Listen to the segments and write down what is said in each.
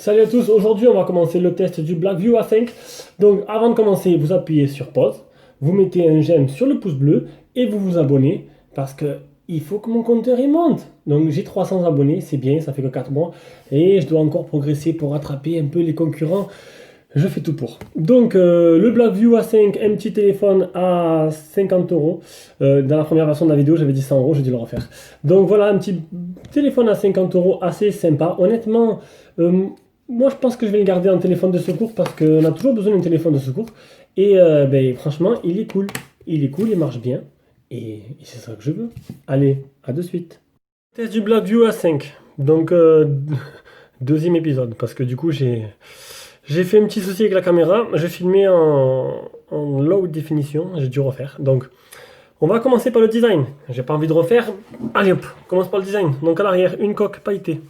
Salut à tous, aujourd'hui on va commencer le test du Blackview A5. Donc avant de commencer, vous appuyez sur pause, vous mettez un j'aime sur le pouce bleu et vous vous abonnez parce que il faut que mon compteur il monte. Donc j'ai 300 abonnés, c'est bien, ça fait que 4 mois et je dois encore progresser pour rattraper un peu les concurrents. Je fais tout pour. Donc le Blackview A5, un petit téléphone à 50 euros. Dans la première version de la vidéo, j'avais dit 100 euros, j'ai dû le refaire. Donc voilà, un petit téléphone à 50 euros, assez sympa. Honnêtement, moi je pense que je vais le garder en téléphone de secours parce qu'on a toujours besoin d'un téléphone de secours. Et franchement, il est cool. Il est cool, il marche bien. Et c'est ça que je veux. Allez, à de suite. Test du Blackview A5. Donc, deuxième épisode parce que du coup, j'ai fait un petit souci avec la caméra, j'ai filmé en low définition, j'ai dû refaire. Donc, on va commencer par le design. J'ai pas envie de refaire. Allez hop, on commence par le design. Donc à l'arrière, une coque pailletée.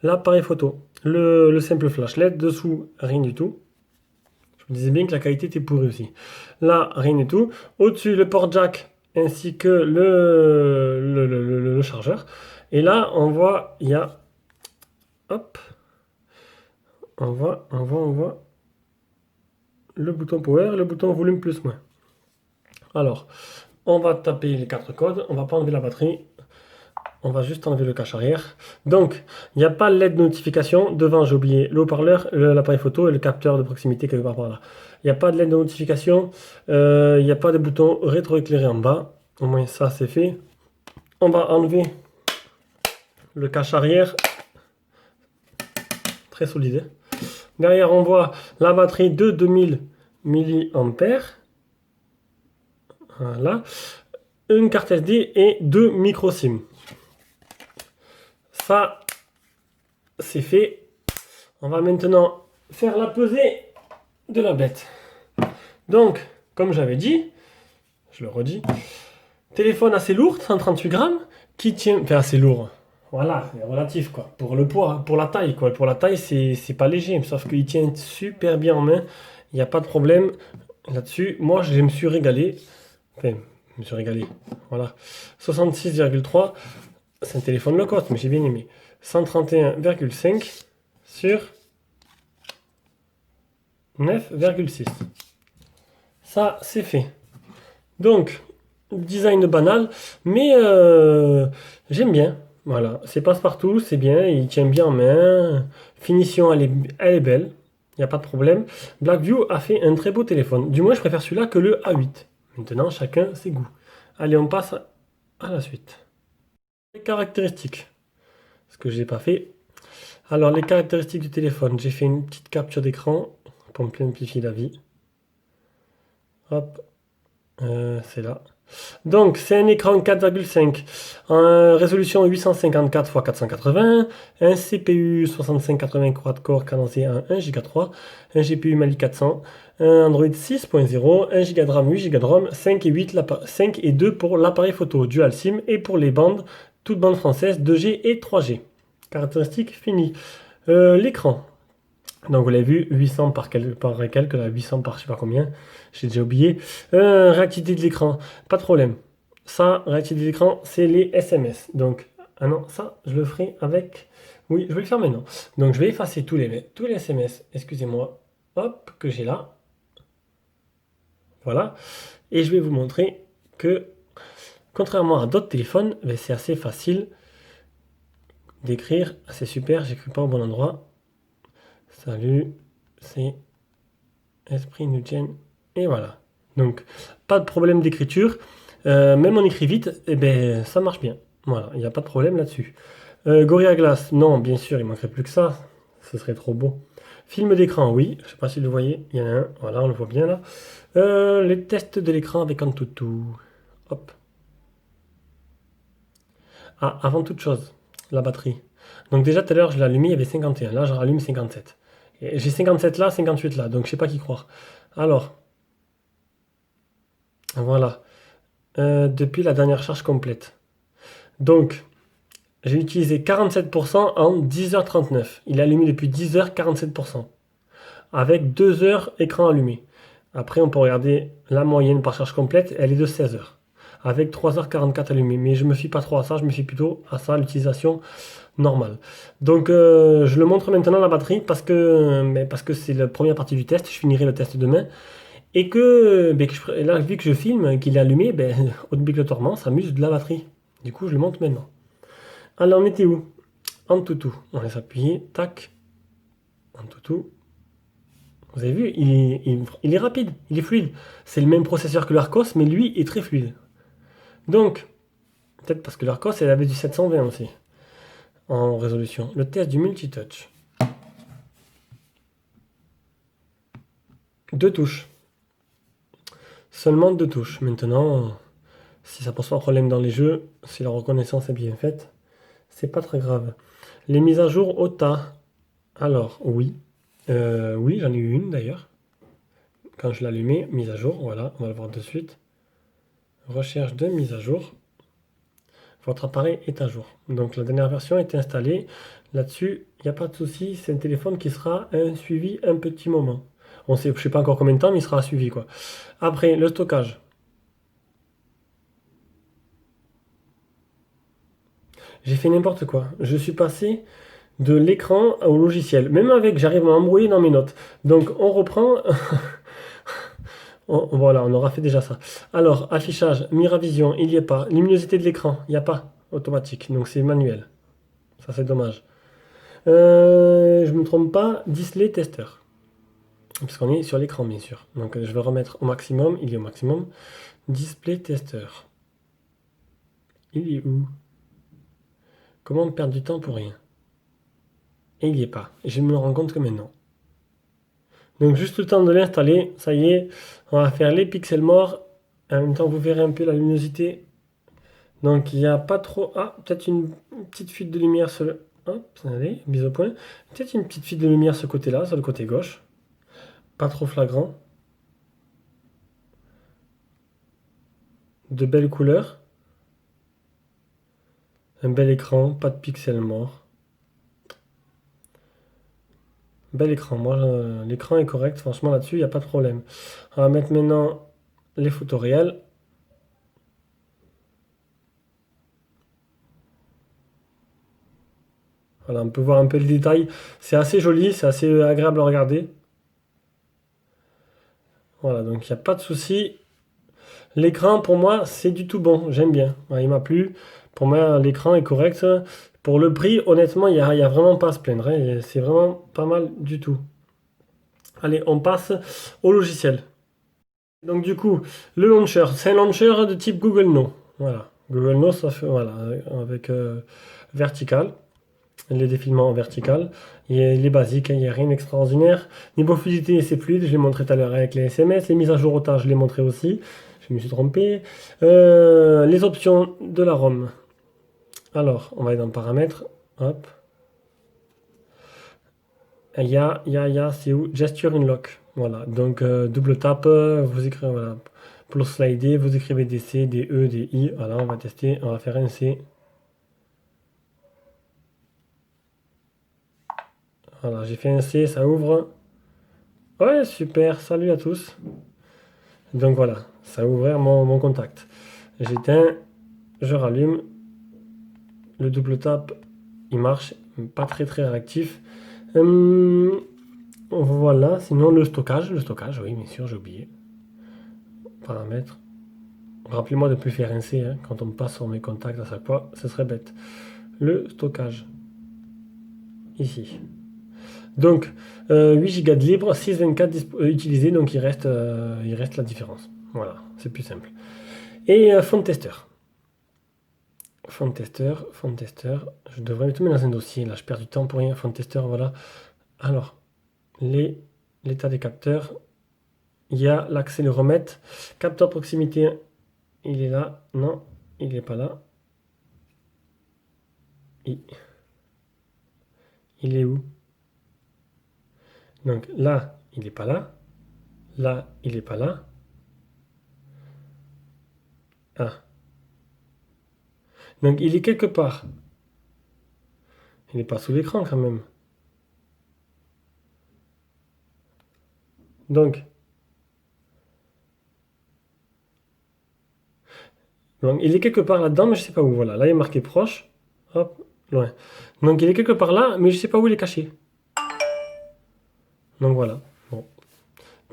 L'appareil photo, le simple flash LED, dessous, rien du tout. Je me disais bien que la qualité était pourrie aussi. Là, rien du tout. Au-dessus, le port jack ainsi que le chargeur. Et là, on voit, il y a... Hop. On voit le bouton power, le bouton volume plus moins. Alors, on va taper les 4 codes, on va pas enlever la batterie, on va juste enlever le cache arrière. Donc, il n'y a pas LED notification. Devant, j'ai oublié le haut-parleur, l'appareil photo et le capteur de proximité quelque part par là. Il n'y a pas de LED de notification, il n'y a pas de bouton rétroéclairé en bas. Au moins, ça c'est fait. On va enlever le cache arrière. Très solide. Derrière, on voit la batterie de 2000 mAh. Voilà. Une carte SD et 2 micro SIM. Ça, c'est fait. On va maintenant faire la pesée de la bête. Donc, comme j'avais dit, je le redis, téléphone assez lourd, 138 grammes, qui tient... Enfin, assez lourd. Voilà, c'est relatif, quoi. Pour le poids, pour la taille, quoi. Pour la taille, c'est pas léger, sauf qu'il tient super bien en main. Il n'y a pas de problème là-dessus. Moi, je me suis régalé. Enfin, je me suis régalé. Voilà. 66,3. C'est un téléphone low cost, mais j'ai bien aimé. 131,5 sur 9,6. Ça, c'est fait. Donc, design banal, mais j'aime bien. Voilà, c'est passe-partout, c'est bien, il tient bien en main. Finition, elle est belle, il n'y a pas de problème. Blackview a fait un très beau téléphone. Du moins, je préfère celui-là que le A8. Maintenant, chacun ses goûts. Allez, on passe à la suite. Les caractéristiques. Ce que j'ai pas fait. Alors, les caractéristiques du téléphone. J'ai fait une petite capture d'écran pour me simplifier la vie. Hop, c'est là. Donc, c'est un écran 4,5, résolution 854 x 480, un CPU 6580 quad-core cadencé à 1 Go 3, un GPU Mali 400, un Android 6.0, 1 Go de RAM, 8 Go de ROM, 5 et 2 pour l'appareil photo, dual SIM et pour les bandes, toutes bandes françaises 2G et 3G. Caractéristiques finies. L'écran. Donc vous l'avez vu, 800 par quelques, 800 par je sais pas combien, j'ai déjà oublié. Réactivité de l'écran, pas de problème. Ça, réactivité de l'écran, c'est les SMS. Donc, ah non, ça, je le ferai avec... Oui, je vais le faire maintenant. Donc je vais effacer tous les SMS, excusez-moi, hop, que j'ai là. Voilà. Et je vais vous montrer que, contrairement à d'autres téléphones, c'est assez facile d'écrire. C'est super, j'écris pas au bon endroit. Salut, c'est Esprit Nugent. Et voilà. Donc, pas de problème d'écriture. Même on écrit vite, et ben, ça marche bien. Voilà, il n'y a pas de problème là-dessus. Gorilla Glass, non, bien sûr, il manquerait plus que ça. Ce serait trop beau. Film d'écran, oui. Je sais pas si vous le voyez. Il y en a un. Voilà, on le voit bien là. Les tests de l'écran avec Antutu. Hop. Ah, avant toute chose, la batterie. Donc déjà, tout à l'heure, je l'ai allumé, il y avait 51. Là, je rallume 57. J'ai 57 là, 58 là, donc je sais pas qui croire. Alors, voilà. Depuis la dernière charge complète. Donc, j'ai utilisé 47% en 10h39. Il est allumé depuis 10h, 47%. Avec 2 heures écran allumé. Après, on peut regarder la moyenne par charge complète, elle est de 16 heures. avec 3h44 allumé. Mais je me fie pas trop à ça, je me fie plutôt à ça, l'utilisation normale. Donc je le montre maintenant la batterie parce que c'est la première partie du test, je finirai le test demain. Et et là, vu que je filme, qu'il est allumé, obligatoirement, ça m'use de la batterie. Du coup, je le monte maintenant. Alors, on était où? En toutou. On laisse appuyer, tac, en toutou. Vous avez vu, il est rapide, il est fluide. C'est le même processeur que l'Arcos, mais lui est très fluide. Donc, peut-être parce que l'Arcos, elle avait du 720 aussi, en résolution. Le test du multitouch. Deux touches. Seulement deux touches. Maintenant, si ça pose pas de problème dans les jeux, si la reconnaissance est bien faite, c'est pas très grave. Les mises à jour OTA. Alors, oui. Oui, j'en ai eu une d'ailleurs. Quand je l'allumais, mise à jour, voilà, on va le voir de suite. Recherche de mise à jour. Votre appareil est à jour. Donc la dernière version est installée. Là-dessus, il n'y a pas de souci. C'est un téléphone qui sera suivi un petit moment. On sait, je ne sais pas encore combien de temps, mais il sera suivi, quoi. Après, le stockage. J'ai fait n'importe quoi. Je suis passé de l'écran au logiciel. Même avec, j'arrive à m'embrouiller dans mes notes. Donc on reprend. Voilà, on aura fait déjà ça. Alors, affichage, Miravision, il n'y a pas. Luminosité de l'écran, il n'y a pas. Automatique, donc c'est manuel. Ça, c'est dommage. Je ne me trompe pas, display tester. Parce qu'on est sur l'écran, bien sûr. Donc, je vais remettre au maximum. Il est au maximum. Display tester. Il est où? Comment perdre du temps pour rien? Et il n'y est pas. Et je me rends compte que maintenant. Donc, juste le temps de l'installer. Ça y est, on va faire les pixels morts. En même temps, vous verrez un peu la luminosité. Donc, il n'y a pas trop. Ah, peut-être une petite fuite de lumière sur le. Hop, allez, mise au point. Peut-être une petite fuite de lumière sur ce côté-là, sur le côté gauche. Pas trop flagrant. De belles couleurs. Un bel écran, pas de pixels morts. Bel écran. Moi, l'écran est correct. Franchement, là-dessus, il n'y a pas de problème. On va mettre maintenant les photos réelles. Voilà, on peut voir un peu le détail. C'est assez joli, c'est assez agréable à regarder. Voilà, donc il n'y a pas de souci. L'écran, pour moi, c'est du tout bon. J'aime bien. Ouais, il m'a plu. Pour moi, l'écran est correct. Pour le prix, honnêtement, il y a vraiment pas à se plaindre, hein. C'est vraiment pas mal du tout. Allez, on passe au logiciel. Donc du coup, le launcher, c'est un launcher de type Google No. Voilà. Google No, ça fait, voilà, avec vertical, les défilements en vertical. Il est basique, hein, il n'y a rien d'extraordinaire. Niveau fluidité, c'est fluide, je l'ai montré tout à l'heure avec les SMS. Les mises à jour au tas, je l'ai montré aussi. Je me suis trompé. Les options de la ROM. Alors, on va aller dans paramètres. Hop. C'est où? Gesture Unlock. Voilà. Donc, double tap, vous écrivez, voilà. Pour slider, vous écrivez des C, des E, des I. Voilà, on va tester. On va faire un C. Voilà, j'ai fait un C, ça ouvre. Ouais, super. Salut à tous. Donc voilà, ça a ouvert mon contact. J'éteins, je rallume. Le double tap, il marche. Pas très très réactif. Voilà, sinon le stockage, oui, bien sûr, j'ai oublié. Paramètres. Rappelez-moi de ne plus faire un C hein, quand on me passe sur mes contacts à chaque fois, ce serait bête. Le stockage, ici. Donc, 8 Go de libre, 624 utilisés, donc il reste la différence. Voilà, c'est plus simple. Et fond tester. Fond tester, fond tester. Je devrais tout mettre dans un dossier, là je perds du temps pour rien. Fond tester, voilà. Alors, l'état des capteurs. Il y a l'accéléromètre. Capteur proximité, il est là. Non, il n'est pas là. Il, il est où? Donc là, il n'est pas là. Là, il n'est pas là. Ah. Donc il est quelque part. Il n'est pas sous l'écran quand même. Donc, Donc, il est quelque part là-dedans, mais je sais pas où. Voilà, là, il est marqué proche. Hop, loin. Donc, il est quelque part là, mais je sais pas où il est caché. Donc, voilà. Bon.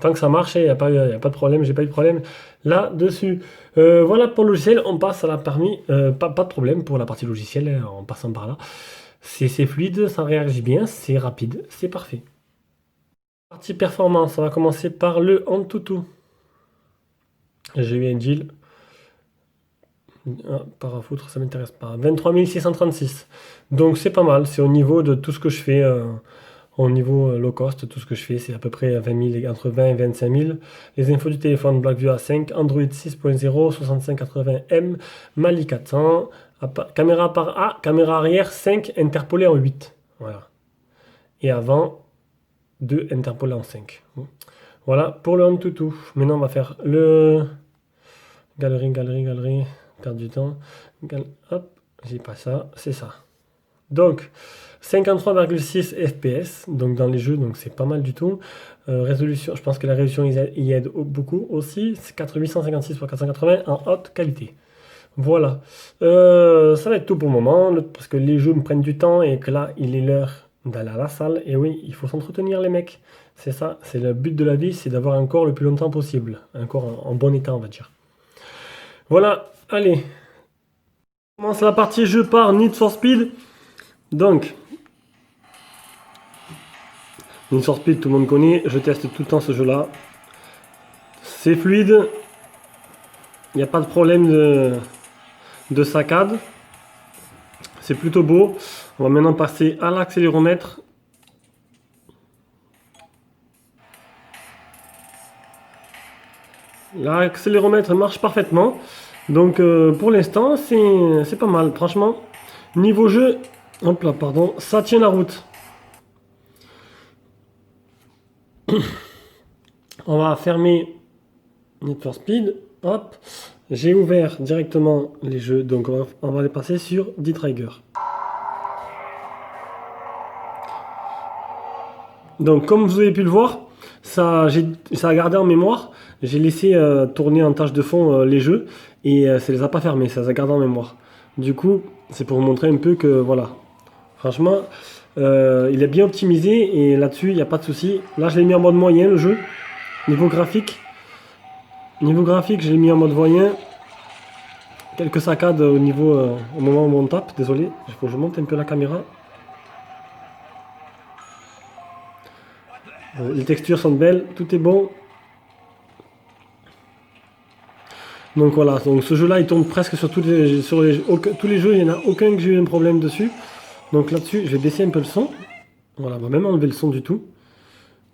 Tant que ça marche, il n'y a pas de problème, j'ai pas eu de problème là-dessus. Voilà pour le logiciel, on passe à la partie. Pas de problème pour la partie logicielle, en passant par là. C'est fluide, ça réagit bien, c'est rapide, c'est parfait. Partie performance, on va commencer par le Antutu. J'ai eu un deal. Ah, par à foutre, ça m'intéresse pas. 23 636. Donc c'est pas mal, c'est au niveau de tout ce que je fais. Au niveau low cost, tout ce que je fais, c'est à peu près 20 000, entre 20 et 25 000. Les infos du téléphone, Blackview A5, Android 6.0, 6580M, Mali 400, caméra arrière 5, interpolé en 8. Voilà. Et avant, 2 interpolé en 5. Voilà pour le Antutu. Maintenant, on va faire le galerie, perdre du temps. Hop, j'ai pas ça, c'est ça. Donc, 53,6 FPS, donc dans les jeux, donc c'est pas mal du tout. Résolution, je pense que la résolution y aide beaucoup aussi. C'est 4856 x 480 en haute qualité. Voilà. Ça va être tout pour le moment, parce que les jeux me prennent du temps et que là, il est l'heure d'aller à la salle. Et oui, il faut s'entretenir, les mecs. C'est ça, c'est le but de la vie, c'est d'avoir un corps le plus longtemps possible. Un corps en bon état, on va dire. Voilà, allez. On commence la partie jeu par Need for Speed. Donc, Need for Speed, tout le monde connaît. Je teste tout le temps ce jeu-là. C'est fluide. Il n'y a pas de problème de saccade. C'est plutôt beau. On va maintenant passer à l'accéléromètre. L'accéléromètre marche parfaitement. Donc pour l'instant, c'est pas mal. Franchement, niveau jeu, hop là, pardon, ça tient la route. On va fermer Need for Speed. Hop, j'ai ouvert directement les jeux. Donc on va les passer sur D-Trigger. Donc comme vous avez pu le voir, ça a gardé en mémoire. J'ai laissé tourner en tâche de fond les jeux et ça les a pas fermés, ça les a gardés en mémoire. Du coup, c'est pour vous montrer un peu que voilà, franchement, il est bien optimisé et là-dessus, il n'y a pas de souci. Là, je l'ai mis en mode moyen le jeu. Niveau graphique, je l'ai mis en mode moyen. Quelques saccades au moment où on tape, désolé, il faut que je monte un peu la caméra. Les textures sont belles, tout est bon. Donc voilà, donc ce jeu-là, il tourne presque sur tous les jeux, il n'y en a aucun que j'ai eu un problème dessus. Donc là-dessus, je vais baisser un peu le son. Voilà, on va même enlever le son du tout.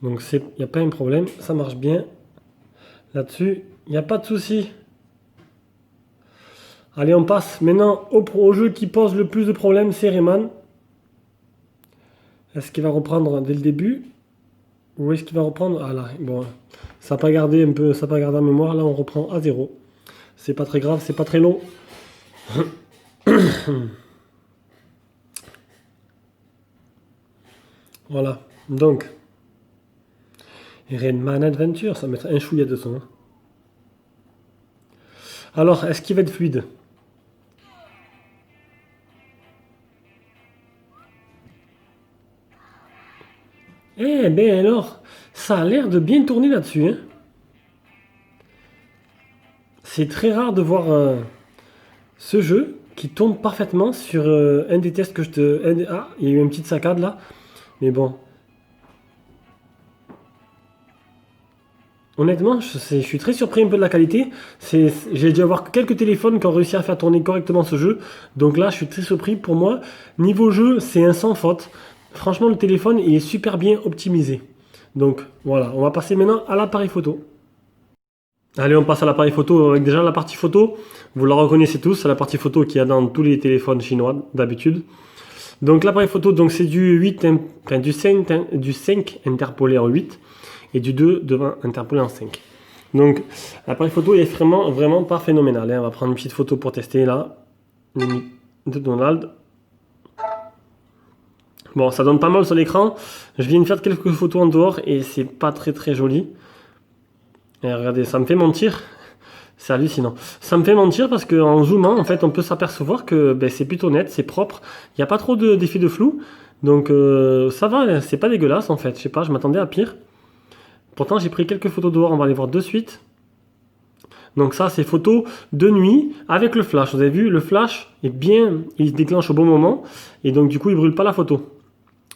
Donc il n'y a pas un problème, ça marche bien. Là-dessus, il n'y a pas de souci. Allez, on passe maintenant au jeu qui pose le plus de problèmes, c'est Rayman. Est-ce qu'il va reprendre dès le début? Ou est-ce qu'il va reprendre? Ah là, bon, ça n'a pas gardé en mémoire, là on reprend à 0. C'est pas très grave, c'est pas très long. Voilà, donc Rayman Adventure, ça va mettre un chouïa de son. Alors, est-ce qu'il va être fluide? Eh ben alors, ça a l'air de bien tourner là-dessus. Hein. C'est très rare de voir ce jeu qui tourne parfaitement sur un des tests que je te... Ah, il y a eu une petite saccade là. Mais bon. Honnêtement, je suis très surpris un peu de la qualité. J'ai dû avoir quelques téléphones qui ont réussi à faire tourner correctement ce jeu. Donc là, je suis très surpris. Pour moi, niveau jeu, c'est un sans faute. Franchement, le téléphone, il est super bien optimisé. Donc voilà, on va passer maintenant à l'appareil photo. Allez, on passe à l'appareil photo avec déjà la partie photo. Vous la reconnaissez tous, c'est la partie photo qu'il y a dans tous les téléphones chinois d'habitude. Donc l'appareil photo, donc c'est du 8, enfin, du 5 interpolé en 8 et du 2 devant interpolé en 5. Donc l'appareil photo est vraiment pas phénoménal. Hein. On va prendre une petite photo pour tester là. De Donald. Bon, ça donne pas mal sur l'écran. Je viens de faire quelques photos en dehors et c'est pas très joli. Et regardez, ça me fait mentir. C'est hallucinant. Ça me fait mentir parce qu'en zoomant, en fait, on peut s'apercevoir que ben, c'est plutôt net, c'est propre. Il n'y a pas trop d'effets de flou. Donc ça va, c'est pas dégueulasse en fait. Je sais pas, je m'attendais à pire. Pourtant, j'ai pris quelques photos dehors, on va les voir de suite. Donc ça, c'est photos de nuit avec le flash. Vous avez vu, le flash est bien, il se déclenche au bon moment. Et donc du coup, il brûle pas la photo.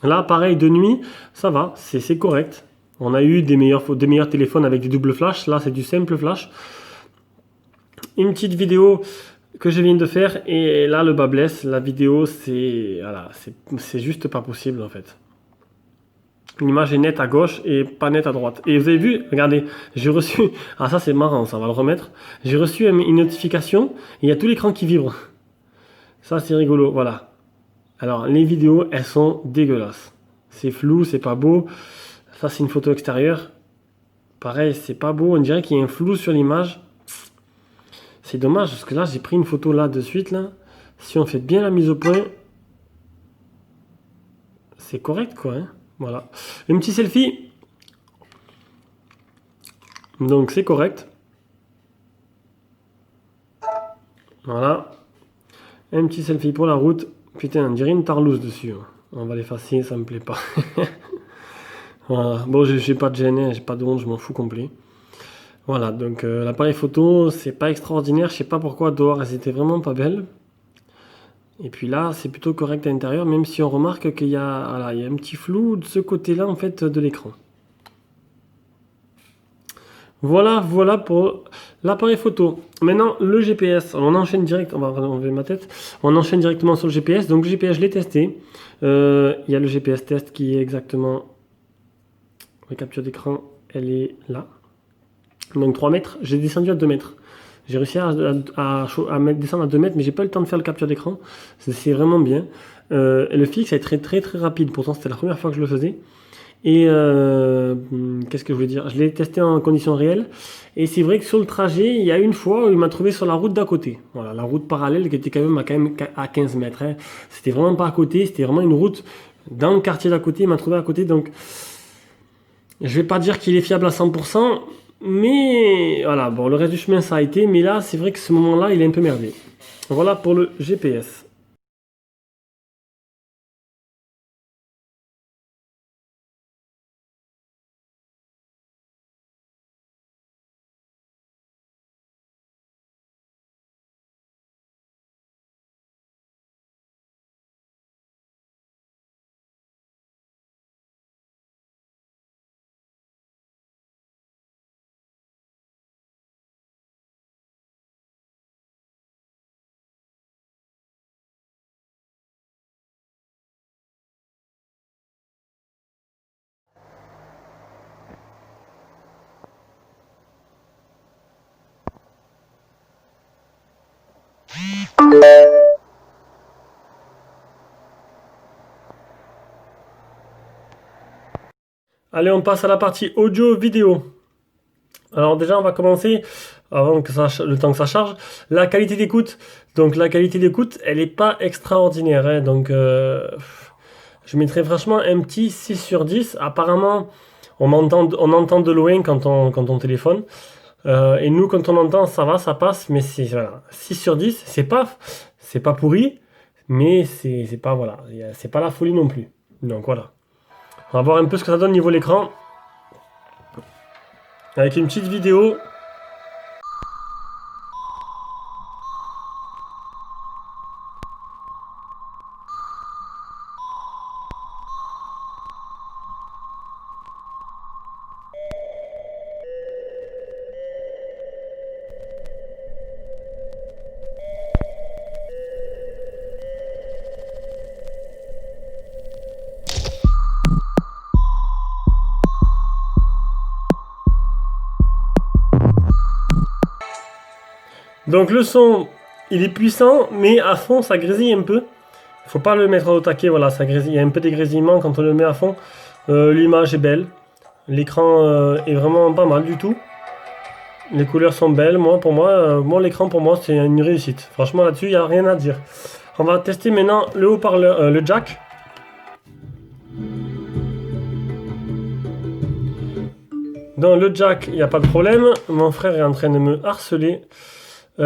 Là, pareil, de nuit, ça va, c'est correct. On a eu des meilleurs téléphones avec du double flash. Là, c'est du simple flash. Une petite vidéo que je viens de faire et là le bas blesse. La vidéo c'est voilà, c'est juste pas possible en fait. L'image est nette à gauche et pas nette à droite. Et vous avez vu, regardez, j'ai reçu, ah ça c'est marrant, ça on va le remettre. J'ai reçu une notification et il y a tout l'écran qui vibre. Ça c'est rigolo, voilà. Alors les vidéos elles sont dégueulasses. C'est flou, c'est pas beau. Ça c'est une photo extérieure. Pareil, c'est pas beau, on dirait qu'il y a un flou sur l'image. C'est dommage parce que là j'ai pris une photo là de suite là. Si on fait bien la mise au point, c'est correct quoi. Hein, voilà. Un petit selfie. Donc c'est correct. Voilà. Un petit selfie pour la route. Putain, on dirait une tarlouse dessus. Hein. On va l'effacer, ça me plaît pas. Voilà. Bon, j'ai pas de gêne, hein, j'ai pas de honte, je m'en fous complet. Voilà, donc l'appareil photo, c'est pas extraordinaire. Je sais pas pourquoi dehors elles étaient vraiment pas belles. Et puis là, c'est plutôt correct à l'intérieur, même si on remarque qu'il y a, voilà, il y a un petit flou de ce côté-là en fait de l'écran. Voilà, voilà pour l'appareil photo. Maintenant, le GPS, on enchaîne direct, on va enlever ma tête, on enchaîne directement sur le GPS. Donc le GPS, je l'ai testé. Il y a le GPS test qui est exactement, la capture d'écran, elle est là. Donc 3 mètres, j'ai descendu à 2 mètres. J'ai réussi à descendre à 2 mètres, mais j'ai pas eu le temps de faire le capture d'écran. C'est vraiment bien. Le fixe est très rapide, pourtant c'était la première fois que je le faisais. Et qu'est-ce que je voulais dire? Je l'ai testé en conditions réelles. Et c'est vrai que sur le trajet, il y a une fois où il m'a trouvé sur la route d'à côté. Voilà, la route parallèle qui était quand même à 15 mètres. Hein. C'était vraiment pas à côté, c'était vraiment une route dans le quartier d'à côté. Il m'a trouvé à côté, donc je vais pas dire qu'il est fiable à 100%. Mais voilà, bon, le reste du chemin ça a été, mais là c'est vrai que ce moment-là il est un peu merdé. Voilà pour le GPS. Allez, on passe à la partie audio-vidéo. Alors déjà, on va commencer, avant que le temps que ça charge, la qualité d'écoute. Donc la qualité d'écoute, elle n'est pas extraordinaire. Hein, donc je mettrais franchement un petit 6 sur 10. Apparemment, on entend de loin quand on téléphone. Et nous, quand on entend, ça va, ça passe. Mais c'est voilà, 6 sur 10, c'est pas pourri, mais c'est pas, voilà, c'est pas la folie non plus. Donc voilà. On va voir un peu ce que ça donne niveau l'écran. Avec une petite vidéo. Donc le son, il est puissant, mais à fond, ça grésille un peu. Faut pas le mettre au taquet, voilà, ça grésille. Il y a un peu des grésillements quand on le met à fond. L'image est belle. L'écran est vraiment pas mal du tout. Les couleurs sont belles. Moi, l'écran pour moi, c'est une réussite. Franchement, là-dessus, il n'y a rien à dire. On va tester maintenant le haut-parleur, le jack. Dans le jack, il n'y a pas de problème. Mon frère est en train de me harceler. On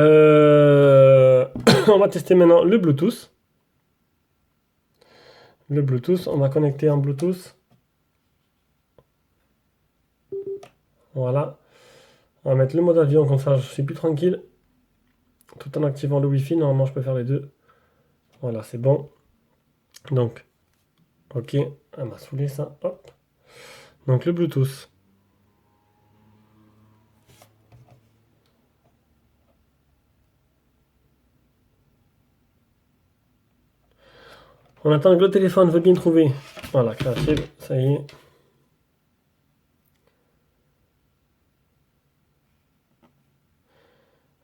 va tester maintenant le Bluetooth. Le Bluetooth, on va connecter en Bluetooth. Voilà. On va mettre le mode avion, comme ça je suis plus tranquille. Tout en activant le Wi-Fi, normalement je peux faire les deux. Voilà, c'est bon. Donc, ok, elle m'a saoulé ça. Hop. Donc le Bluetooth. On attend que le téléphone veut bien trouver. Voilà, Creative, ça y est.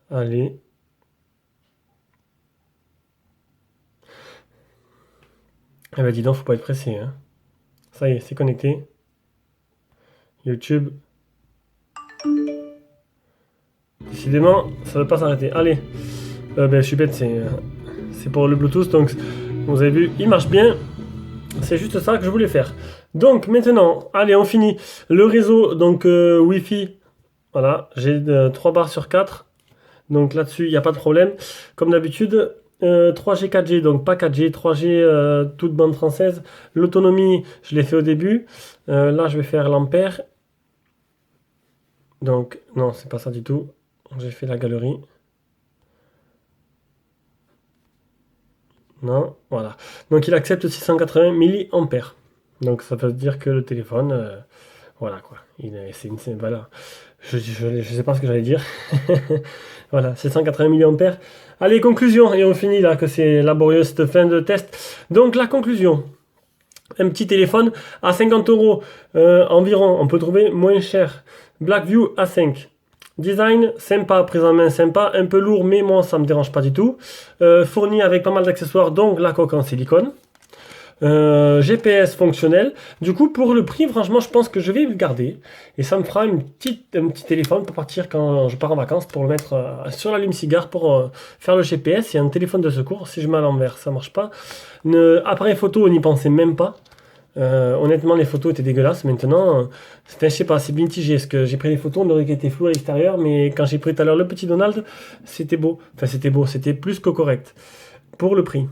Allez. Eh ben dis donc, faut pas être pressé, hein. Ça y est, c'est connecté. YouTube. Décidément, ça ne veut pas s'arrêter. Allez. Je suis bête, c'est pour le Bluetooth. Donc, vous avez vu, il marche bien. C'est juste ça que je voulais faire. Donc, maintenant, allez, on finit. Le réseau, donc Wi-Fi. Voilà, j'ai 3 barres sur 4. Donc là-dessus, il n'y a pas de problème. Comme d'habitude, 3G, 4G, donc pas 4G, 3G, toute bande française. L'autonomie, je l'ai fait au début. Là, je vais faire l'ampère. Donc, non, c'est pas ça du tout. J'ai fait la galerie. Non, voilà. Donc, il accepte 680 mAh. Donc, ça veut dire que le téléphone, voilà quoi. Voilà. Je sais pas ce que j'allais dire. Voilà, 780 mAh. Allez, conclusion. Et on finit là, que c'est laborieux cette fin de test. Donc, la conclusion. Un petit téléphone à 50 € environ. On peut trouver moins cher. Blackview A5. Design sympa, prise en main sympa, un peu lourd, mais moi ça me dérange pas du tout. Fourni avec pas mal d'accessoires, donc la coque en silicone. GPS fonctionnel. Du coup, pour le prix, franchement, je pense que je vais le garder. Et ça me fera un petit téléphone pour partir quand je pars en vacances, pour le mettre sur l'allume-cigare pour faire le GPS. Et un téléphone de secours, si je mets à l'envers, ça marche pas. Appareil photo, on n'y pensait même pas. Honnêtement, les photos étaient dégueulasses. Maintenant, je sais pas, c'est mitigé. Parce que j'ai pris des photos, on aurait été flou à l'extérieur. Mais quand j'ai pris tout à l'heure le petit Donald, c'était beau. Enfin, c'était beau, c'était plus que correct. Pour le prix.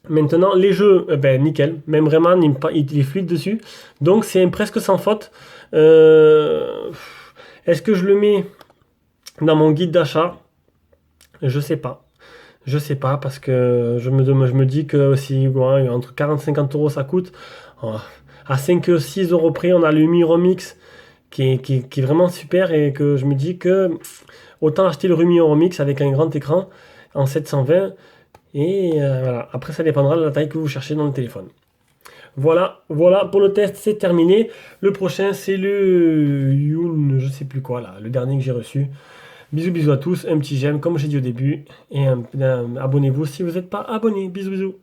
Maintenant, les jeux, nickel. Même vraiment, il est fluide dessus. Donc, c'est presque sans faute. Est-ce que je le mets dans mon guide d'achat? Je sais pas. Je sais pas, parce que je me dis que si entre 40 et 50 € ça coûte, à 5-6 € près, on a le Mi Remix qui est vraiment super, et que je me dis que autant acheter le Rumi Remix avec un grand écran en 720. Et voilà, après ça dépendra de la taille que vous cherchez dans le téléphone. Voilà, pour le test, c'est terminé. Le prochain, c'est le Yoon, je sais plus quoi là, le dernier que j'ai reçu. Bisous à tous, un petit j'aime comme j'ai dit au début, et abonnez-vous si vous n'êtes pas abonné. Bisous.